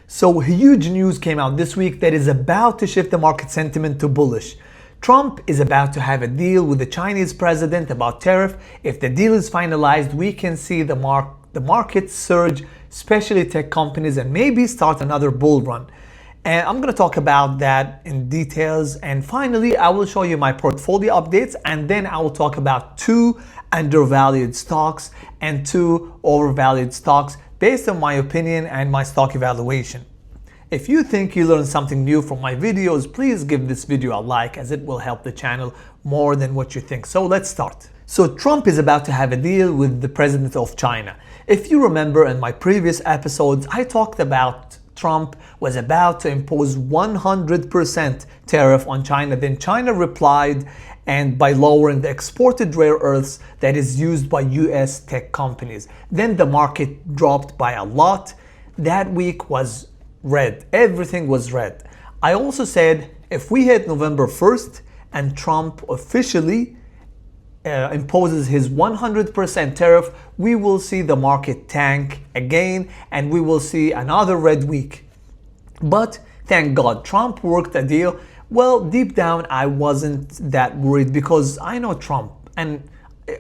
So huge news came out this week that is about to shift the market sentiment to bullish. Trump is about to have a deal with the Chinese president about tariff. If the deal is finalized, we can see the market surge, especially tech companies, and maybe start another bull run. And I'm going to talk about that in details. And finally, I will show you my portfolio updates, and then I will talk about 2 undervalued stocks and 2 overvalued stocks based on my opinion and my stock evaluation. If you think you learned something new from my videos, please give this video a like, as it will help the channel more than what you think. So let's start. So Trump is about to have a deal with the president of China. If you remember in my previous episodes, I talked about Trump was about to impose 100% tariff on China. Then China replied, and by lowering the exported rare earths that is used by US tech companies. Then the market dropped by a lot. That week was red. Everything was red. I also said if we hit November 1st and Trump officially imposes his 100% tariff, we will see the market tank again and we will see another red week. But thank God, Trump worked a deal. Well, deep down, I wasn't that worried because I know Trump, and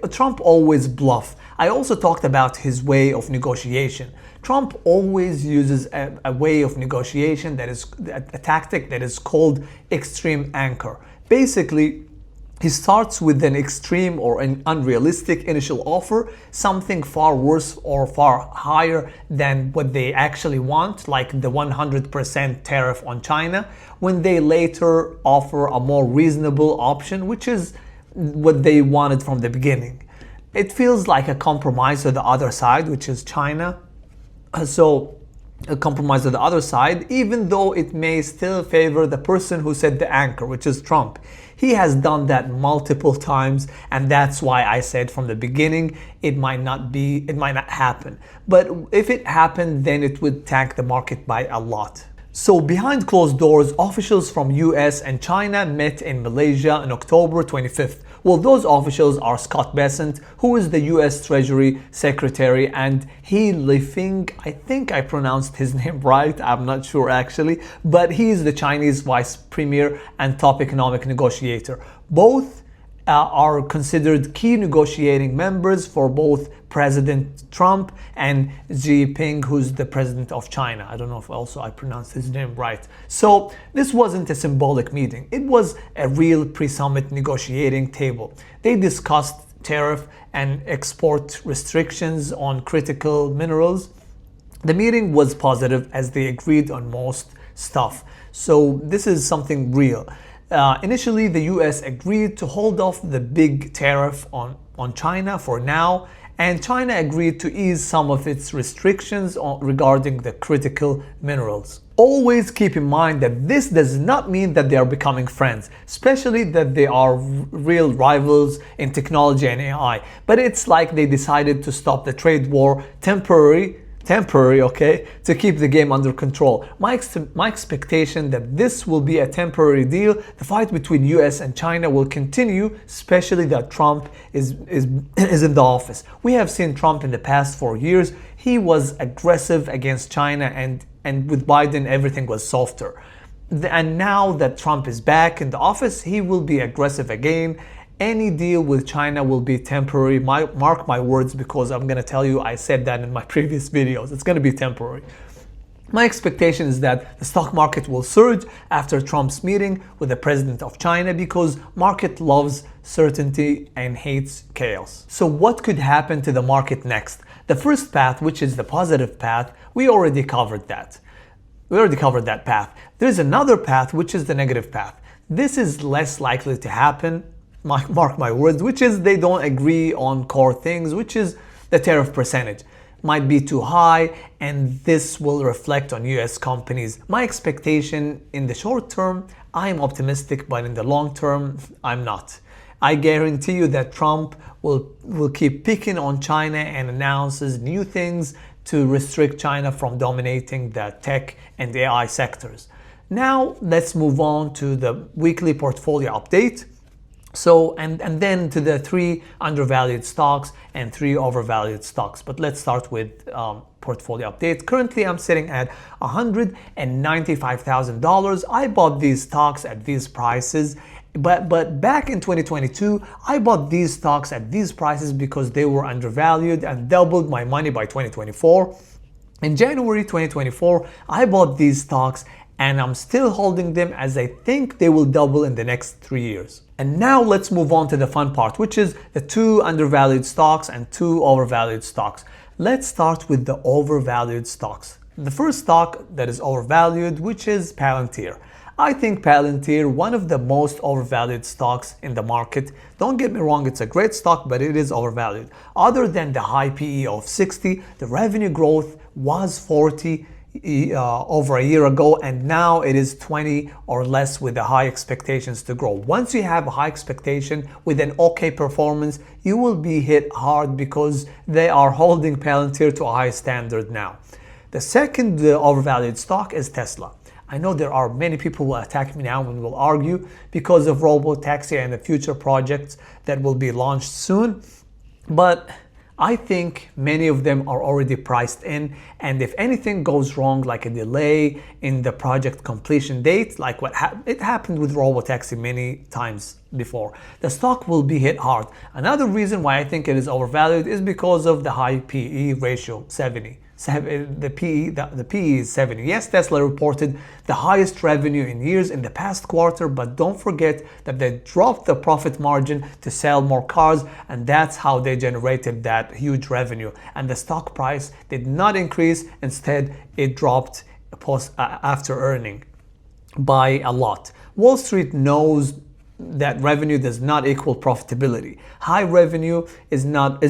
Trump always bluffs. I also talked about his way of negotiation. Trump always uses a way of negotiation that is a tactic that is called extreme anchor. Basically, he starts with an extreme or an unrealistic initial offer, something far worse or far higher than what they actually want, like the 100% tariff on China, when they later offer a more reasonable option, which is what they wanted from the beginning. It feels like a compromise to the other side, which is China. So a compromise to the other side, even though it may still favor the person who set the anchor, which is Trump. He has done that multiple times, and that's why I said from the beginning it might not happen. But if it happened, then it would tank the market by a lot. So behind closed doors, officials from US and China met in Malaysia on October 25th. Well, those officials are Scott Bessent, who is the US Treasury Secretary, and He Lifeng, I think I pronounced his name right, I'm not sure actually, but he is the Chinese Vice Premier and top economic negotiator. Both are considered key negotiating members for both President Trump and Xi Jinping, who's the president of China. I don't know if also I pronounced his name right. So this wasn't a symbolic meeting. It was a real pre-summit negotiating table. They discussed tariff and export restrictions on critical minerals. The meeting was positive as they agreed on most stuff. So this is something real. Initially, the US agreed to hold off the big tariff on China for now, and China agreed to ease some of its restrictions regarding the critical minerals. Always keep in mind that this does not mean that they are becoming friends, especially that they are real rivals in technology and AI. But it's like they decided to stop the trade war temporary, okay, to keep the game under control. My expectation that this will be a temporary deal. The fight between US and China will continue, especially that Trump is in the office. We have seen Trump in the past 4 years. He was aggressive against China, and with Biden everything was softer. And now that Trump is back in the office, he will be aggressive again. Any deal with China will be temporary. Mark my words, because I'm going to tell you, I said that in my previous videos. It's going to be temporary. My expectation is that the stock market will surge after Trump's meeting with the president of China, because market loves certainty and hates chaos. So what could happen to the market next? The first path, which is the positive path, we already covered that. Path. There's another path, which is the negative path. This is less likely to happen. Mark my words, which is they don't agree on core things, which is the tariff percentage might be too high, and this will reflect on US companies. My expectation in the short term, I am optimistic, but in the long term, I'm not. I guarantee you that Trump will keep picking on China and announces new things to restrict China from dominating the tech and AI sectors. Now let's move on to the weekly portfolio update. So, and then to the 3 undervalued stocks and 3 overvalued stocks. But let's start with portfolio updates. Currently, I'm sitting at $195,000. I bought these stocks at these prices. But back in 2022, I bought these stocks at these prices because they were undervalued and doubled my money by 2024. In January 2024, I bought these stocks and I'm still holding them as I think they will double in the next 3 years. And now let's move on to the fun part, which is the 2 undervalued stocks and 2 overvalued stocks. Let's start with the overvalued stocks. The first stock that is overvalued, which is Palantir. I think Palantir, one of the most overvalued stocks in the market. Don't get me wrong, it's a great stock, but it is overvalued. Other than the high PE of 60, the revenue growth was 40 over a year ago, and now it is 20 or less with the high expectations to grow. Once you have a high expectation with an okay performance, you will be hit hard because they are holding Palantir to a high standard now. The second overvalued stock is Tesla. I know there are many people who will attack me now and will argue because of robo-taxi and the future projects that will be launched soon, but I think many of them are already priced in, and if anything goes wrong, like a delay in the project completion date, like what it happened with robotaxi many times before, the stock will be hit hard. Another reason why I think it is overvalued is because of the high PE ratio, 70. The PE is 70. Yes, Tesla reported the highest revenue in years in the past quarter, but don't forget that they dropped the profit margin to sell more cars, and that's how they generated that huge revenue. And the stock price did not increase. Instead, it dropped after earning by a lot. Wall Street knows that revenue does not equal profitability. High revenue is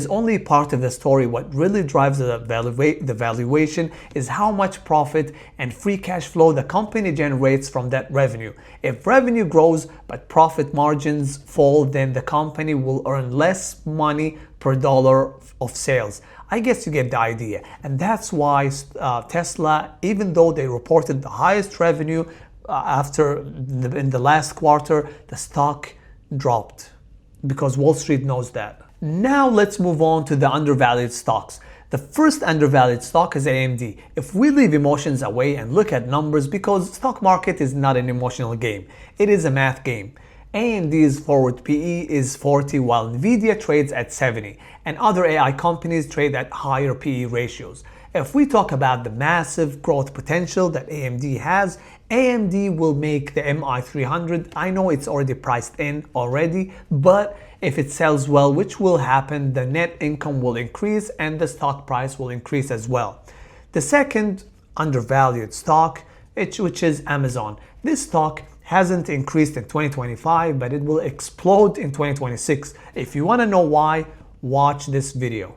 only part of the story. What really drives the valuation is how much profit and free cash flow the company generates from that revenue. If revenue grows but profit margins fall, then the company will earn less money per dollar of sales. I guess you get the idea. And that's why Tesla, even though they reported the highest revenue in the last quarter, the stock dropped because Wall Street knows that. Now let's move on to the undervalued stocks. The first undervalued stock is AMD. If we leave emotions away and look at numbers, because stock market is not an emotional game, it is a math game. AMD's forward PE is 40 while Nvidia trades at 70, and other AI companies trade at higher PE ratios. If we talk about the massive growth potential that AMD has, AMD will make the MI300. I know it's already priced in already, but if it sells well, which will happen, the net income will increase and the stock price will increase as well. The second undervalued stock, which is Amazon. This stock hasn't increased in 2025, but it will explode in 2026. If you want to know why, watch this video.